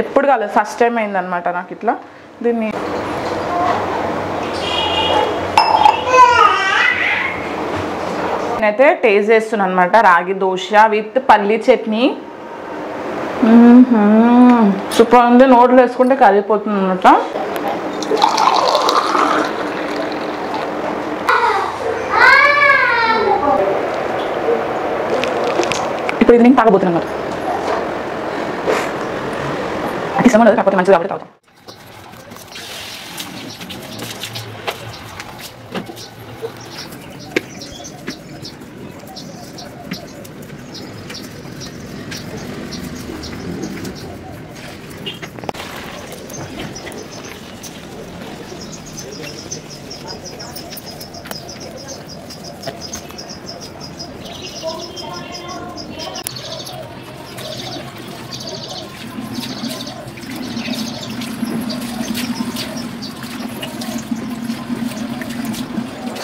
ఎప్పుడు కాలేదు, first time అయిందనమాట నాకు ఇట్లా. దీన్ని నేనైతే టేస్ట్ చేస్తున్నాను అనమాట. రాగి దోశ విత్ పల్లీ చట్నీ. సూపర్ ఉంది, నోట్లో వేసుకుంటే కరిగిపోతుంది అనమాట. ఇప్పుడు ఇది నేను తాగబోతున్నాను కదా, అది ఇష్టం లేదు కాకపోతే మంచిది కాబట్టి తాగుతాం.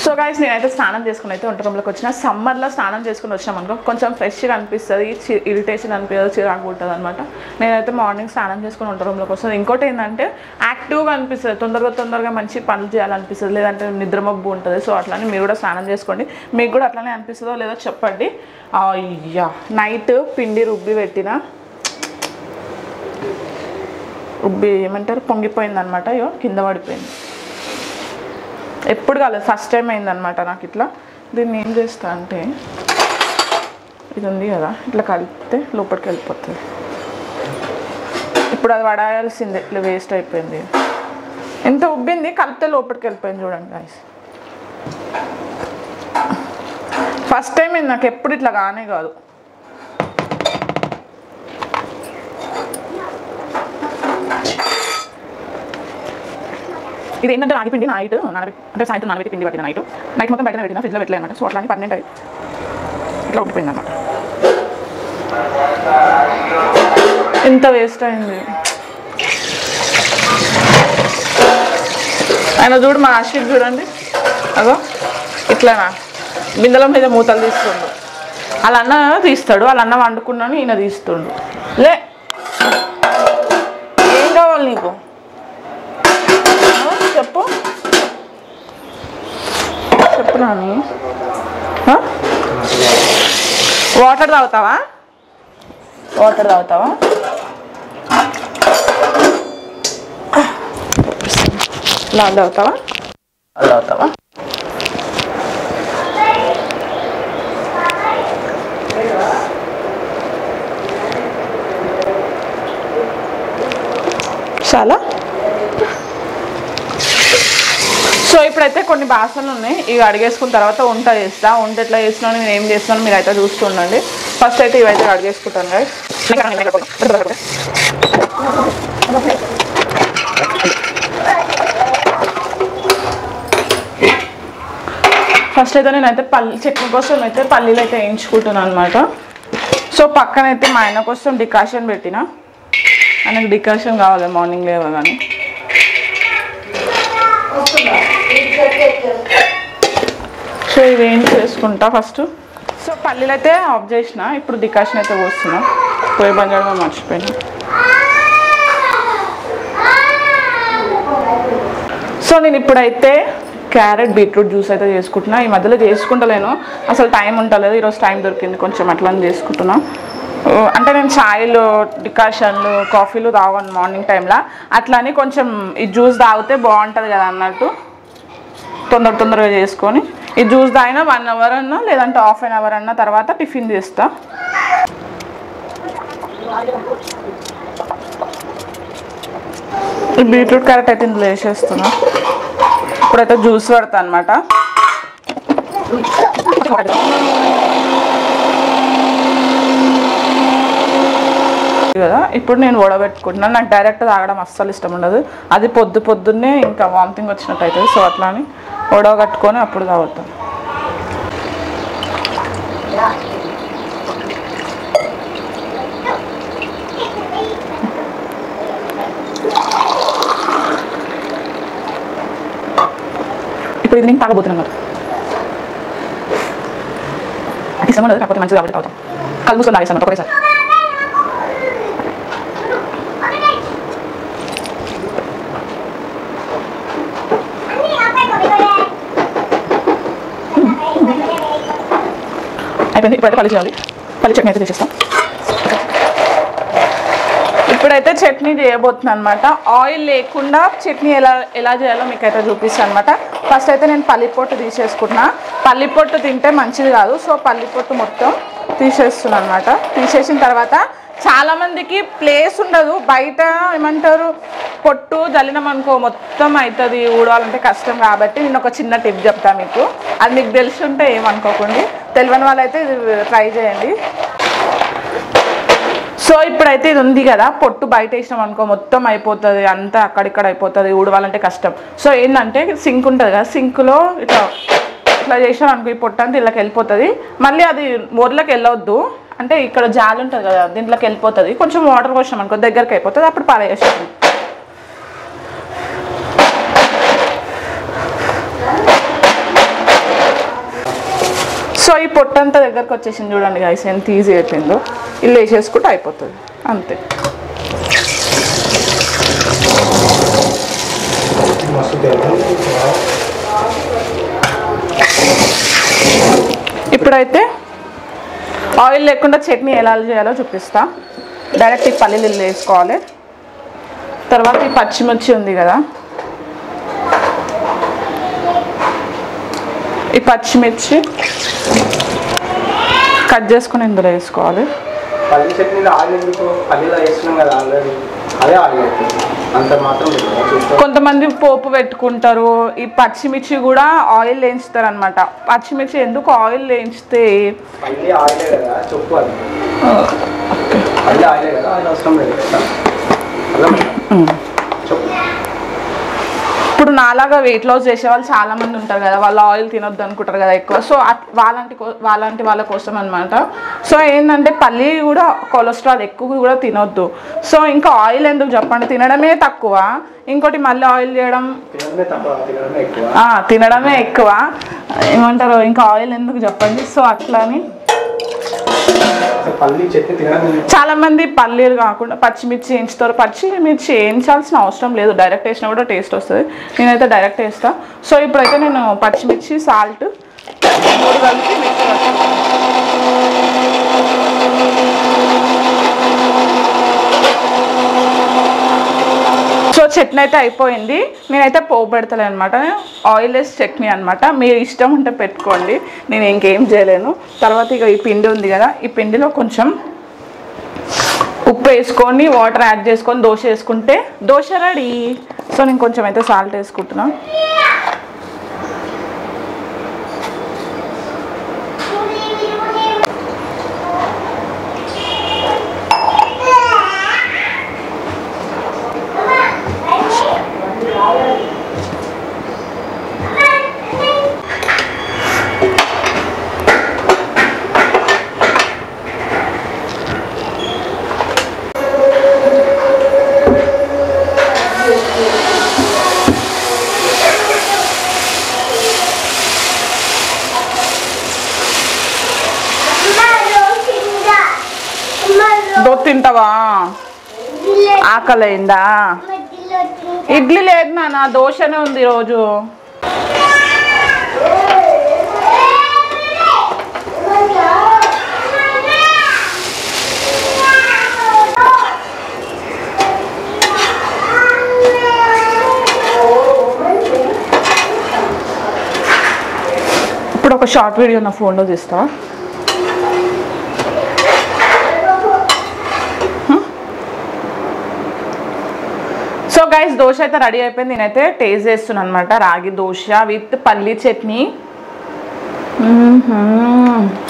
సో గైస్ నేనైతే స్నానం చేసుకుని అయితే వంట రూమ్లోకి వచ్చిన. సమ్మర్లో స్నానం చేసుకుని వచ్చినాం అనుకో కొంచెం ఫ్రెష్గా అనిపిస్తుంది, ఇరిటేషన్ అనిపించదు, చిరాకు ఉంటుంది అనమాట. నేనైతే మార్నింగ్ స్నానం చేసుకుని వంట రూమ్లోకి వస్తుంది. ఇంకోటి ఏంటంటే యాక్టివ్గా అనిపిస్తుంది, తొందరగా మంచి పనులు చేయాలనిపిస్తుంది, లేదంటే నిద్రమబ్బు ఉంటుంది. సో అట్లానే మీరు కూడా స్నానం చేసుకోండి, మీకు కూడా అట్లానే అనిపిస్తుందో లేదో చెప్పండి. అయ్యా నైట్ పిండి రుబ్బి పెట్టిన, రుబ్బి ఏమంటారు పొంగిపోయింది అనమాట. అయ్యో కింద పడిపోయింది. ఎప్పుడు కాలేదు, ఫస్ట్ టైం అయిందనమాట నాకు ఇట్లా. దీన్ని ఏం చేస్తా అంటే ఇది ఉంది కదా, ఇట్లా కలిపితే లోపలికి వెళ్ళిపోతుంది. ఇప్పుడు అది వడాయాల్సిందే, ఇట్లా వేస్ట్ అయిపోయింది. ఎంత ఉబ్బింది, కలిపితే లోపలికి వెళ్ళిపోయింది. చూడండి గాయ్స్, ఫస్ట్ టైం అయింది నాకు, ఎప్పుడు ఇట్లా కానే కాదు. ఇది ఏంటంటే రాగి పిండి నైట్ అంటే సాయంత్రం నానబెట్టి పిండి పట్టిన నైట్ మొత్తం బయట పెట్టిన, ఫ్రిడ్జ్లో పెట్టలేదు అనమాట. సో అట్లానే పర్మనెంట్ అయ్యి ఇట్లా ఉడిపోయింది అనమాట. ఎంత వేస్ట్ అయింది. ఆయన చూడు, మా ఆశీక్ చూడండి, అగో ఇట్లానా బిందెల మీద మూతలు తీస్తుండు. వాళ్ళ అన్న తీస్తాడు, వాళ్ళ అన్న వండుకున్నాను, ఈయన తీస్తుండు. లే ఏం కావాలి నీకు చెప్పు చెప్పు నాని. వాటర్ తాగుతావా, వాటర్ తాగుతావా? లాల్ తాగుతావా, లాల్ తాగుతావా? చాలా. సో ఇప్పుడైతే కొన్ని బాసనలు ఉన్నాయి, ఇవి అడిగేసుకున్న తర్వాత వంట చేస్తా. వంట ఎట్లా చేస్తున్నాను, నేను ఏం చేస్తున్నాను మీరు అయితే చూస్తుండండి. ఫస్ట్ అయితే ఇవైతే అడిగేసుకుంటాను గాయ్స్. ఫస్ట్ అయితే నేనైతే చట్నీ కోసం అయితే పల్లీలు అయితే వేయించుకుంటున్నాను అనమాట. సో పక్కనైతే మా ఆయన కోసం డికాషన్ పెట్టిన, ఆయనకు డికాషన్ కావాలి మార్నింగ్ లేవగానే. సో ఇవేం చేసుకుంటా ఫస్ట్. సో పల్లీలు అయితే ఆఫ్ చేసిన, ఇప్పుడు డికాషన్ అయితే పోస్తున్నా. పోయి బంద్ చేయడం మర్చిపోయినా. సో నేను ఇప్పుడైతే క్యారెట్ బీట్రూట్ జ్యూస్ అయితే చేసుకుంటున్నా. ఈ మధ్యలో చేసుకుంటలేను, అసలు టైం ఉంటలేదు. ఈరోజు టైం దొరికింది కొంచెం, అట్లా చేసుకుంటున్నా. అంటే నేను ఛాయ్లు, డికాషన్లు, కాఫీలు తాగాను మార్నింగ్ టైంలో. అట్లని కొంచెం ఈ జ్యూస్ తాగితే బాగుంటుంది కదా అన్నట్టు తొందరగా చేసుకొని ఈ జ్యూస్ తాగినా 1 అవర్ అన్నా లేదంటే ½ అవర్ అన్నా తర్వాత టిఫిన్ చేస్తా. ఈ బీట్రూట్ క్యారెట్ అయితే ఇందులో వేసేస్తున్నా. ఇప్పుడైతే జ్యూస్ పడతా అనమాట. కదా ఇప్పుడు నేను వడబెట్టుకుంటున్నాను. నాకు డైరెక్ట్ తాగడం అస్సలు ఇష్టం ఉండదు, అది పొద్దున్నే ఇంకా వామిటింగ్ వచ్చినట్టు అవుతుంది. సో అట్లా అని వడగట్టుకొని అప్పుడు తాగుతాను. ఇప్పుడు ఇది నేను తాగబోతున్నాను కదా, అది ఇష్టం ఉండదు కాకపోతే మంచిది కాబట్టి తాగుతాం. కలుపుకొని తాగేస్తాను ఒకేసారి. అయిపోయింది. ఇప్పుడైతే పల్లి చేయాలి. పల్లి చట్నీ అయితే చేసేస్తాం. ఇప్పుడైతే చట్నీ చేయబోతున్నాను అనమాట. ఆయిల్ లేకుండా చట్నీ ఎలా చేయాలో మీకైతే చూపిస్తాను అనమాట. ఫస్ట్ అయితే నేను పల్లి పొట్టు తీసేసుకుంటున్నా. పల్లి పొట్టు తింటే మంచిది కాదు, సో పల్లి పొట్టు మొత్తం తీసేస్తున్నాను అనమాట. తీసేసిన తర్వాత చాలామందికి ప్లేస్ ఉండదు, బయట ఏమంటారు పొట్టు జల్లినామనుకో మొత్తం అవుతుంది, ఊడవాలంటే కష్టం. కాబట్టి నేను ఒక చిన్న టిప్ చెప్తాను మీకు, అది మీకు తెలిసి ఉంటే ఏమనుకోకండి, తెలియని వాళ్ళైతే ఇది ట్రై చేయండి. సో ఇప్పుడైతే ఇది ఉంది కదా, పొట్టు బయట వేసినాం అనుకో మొత్తం అయిపోతుంది, అంతా అక్కడిక్కడ అయిపోతుంది, ఊడవాలంటే కష్టం. సో ఏంటంటే సింక్ ఉంటుంది కదా, సింక్లో ఇట్లా చేసినాం అనుకో ఈ పొట్టు అంతా ఇళ్ళకి వెళ్ళిపోతుంది. మళ్ళీ అది మోర్లోకి వెళ్ళవద్దు, అంటే ఇక్కడ జాలి ఉంటుంది కదా దీంట్లోకి వెళ్ళిపోతుంది. కొంచెం వాటర్ పోసినాం అనుకో దగ్గరికి అయిపోతుంది, అప్పుడు పారేసాం. సో ఈ పొట్టంతా దగ్గరకు వచ్చేసింది చూడండి గైస్, ఎంత ఈజీ అయిపోయిందో. ఇల్లు వేసేసుకుంటే అయిపోతుంది అంతే. ఇప్పుడైతే ఆయిల్ లేకుండా చట్నీ ఎలా చేయాలో చూపిస్తా. డైరెక్ట్ ఈ పల్లీలు వేసుకోవాలి. తర్వాత ఈ పచ్చిమిర్చి ఉంది కదా, ఈ పచ్చిమిర్చి కట్ చేసుకుని ఇందులో వేసుకోవాలి. పల్లి చట్నీలో ఆయిల్ ఎందుకు? పల్లీలో వేస్తున్నాం కదా ఆల్రెడీ, అదే ఆయిల్ అవుతుంది అంత మాత్రం. కొంతమంది పోపు పెట్టుకుంటారు, ఈ పచ్చిమిర్చి కూడా ఆయిల్ వేయించుతారు అనమాట. పచ్చిమిర్చి ఎందుకు ఆయిల్ వేయించితే పల్లి ఆయిలే కదా, చెప్పు అది పల్లి ఆయిలే కదా, ఆయిల్ అవసరం లేదు చెప్పు. ఇప్పుడు నాలాగా వెయిట్ లాస్ చేసే వాళ్ళు చాలామంది ఉంటారు కదా, వాళ్ళు ఆయిల్ తినొద్దు అనుకుంటారు కదా ఎక్కువ. సో వాళ్ళంటి వాళ్ళ కోసం అనమాట. సో ఏంటంటే పల్లి కూడా కొలెస్ట్రాల్ ఎక్కువ కూడా తినొద్దు. సో ఇంకా ఆయిల్ ఎందుకు చెప్పండి, తినడమే తక్కువ, ఇంకోటి మళ్ళీ ఆయిల్ చేయడం తినడమే ఎక్కువ ఏమంటారు, ఇంకా ఆయిల్ ఎందుకు చెప్పండి. సో అట్లా అని చాలా మంది పల్లీలు కాకుండా పచ్చిమిర్చి వేయించుతారు. పచ్చిమిర్చి వేయించాల్సిన అవసరం లేదు, డైరెక్ట్ వేసినా కూడా టేస్ట్ వస్తుంది. నేనైతే డైరెక్ట్ వేస్తా. సో ఇప్పుడైతే నేను పచ్చిమిర్చి సాల్ట్ 3 కలిపి మిక్స్ చేస్తాను. సో చట్నీ అయితే అయిపోయింది. నేనైతే పోపు పెడతలే అనమాట, ఆయిల్లెస్ చట్నీ అనమాట. మీరు ఇష్టం ఉంటే పెట్టుకోండి, నేను ఇంకేం చేయలేను. తర్వాత ఇక ఈ పిండి ఉంది కదా, ఈ పిండిలో కొంచెం ఉప్పు వేసుకొని వాటర్ యాడ్ చేసుకొని దోశ వేసుకుంటే దోశ రెడీ. సో నేను కొంచెం అయితే సాల్ట్ వేసుకుంటున్నా. తింటావా? ఆకలైందా? ఇడ్లీ లేదు నాన్న, దోశనే ఉంది ఈరోజు. ఇప్పుడు ఒక షార్ట్ వీడియో నా ఫోన్లో తీస్తా. సో గైస్ దోశ అయితే రెడీ అయిపోయింది. నేనైతే టేస్ట్ చేస్తున్నాను అనమాట. రాగి దోశ విత్ పల్లీ చట్నీ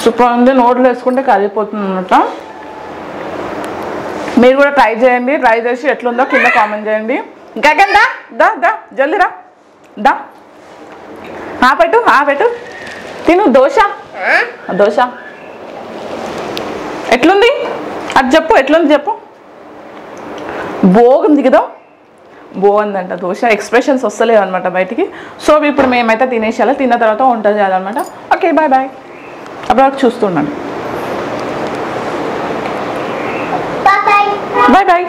సూపర్ ఉంది. నోట్లో వేసుకుంటే కరిగిపోతుంది అనమాట. మీరు కూడా ట్రై చేయండి. ట్రై చేసి ఎట్లుందో కింద కామెంట్ చేయండి. గగన్ దా దా దా జల్దీ రా దా, పెట్టు తిను. దోశ ఎట్లుంది అది చెప్పు, ఎట్లుంది చెప్పు. బాగుంది కదా, బాగుందంట దోశ. ఎక్స్ప్రెషన్స్ వస్తలేవు అనమాట బయటికి. సో ఇప్పుడు మేమైతే తినేసేయాలి, తిన్న తర్వాత వంట చేయాలన్నమాట. Okay bye bye. అప్పుడు చూస్తున్నాను. Bye bye.